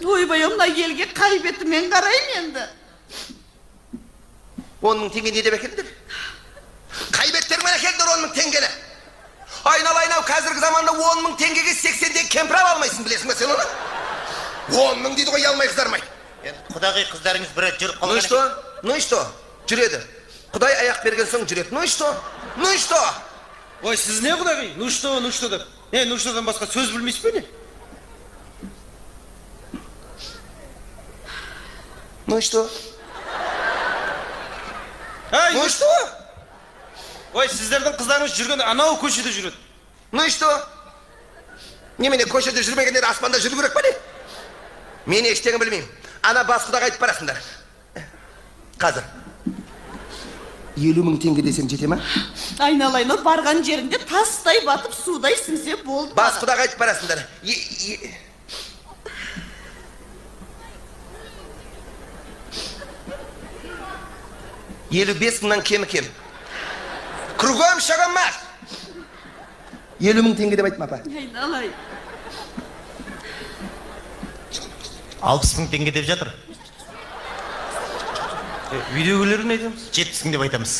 Ойбай, мына елге қай бетімен қараймын енді. 10.000 теңге не деп әкелдіңдер? Қай беттермен әкелдіңдер 10.000 теңгені? Айналайын-ау, қазіргі заманда 10.000 теңгеге 80 теңге кемпір ала алмайсың, білесің бе сен оны? 10.000 дейді ғой, алмай қыздармай. Құдағи қыздарыңыз бір жүріп қалған. Ну и что? Ну и что? Жүреді. Құдай аяқ берген соң жүреді. Ну и что? Ну и что? Ой, сіз не құдағи? Ну что деп. Ну штодан басқа сөз білмейсіз бе не? Ну и что? Ну что? Ой, сіздердің қыздарыңыз жүрген анау көшеде жүреді. Ну и что? Немене көшеде жүрмегендер аспанда жүру керек па не? Мен ештеңе білмеймін. Ана бас құдаға айтып барасыңдар. Қазір 50.000 теңге десең жете ма? Айналайын, барған жерінде тастай батып судай сіңсе болды. Бас құдаға айтып барасыңдар. 55.000-нан кемі кем. Кругом шагом марш! 50.000 теңге деп айтма, апа. Айналайын. 60.000 теңге деп жатыр. Үйдегілерін айтамыз. 70.000 деп айтамыз.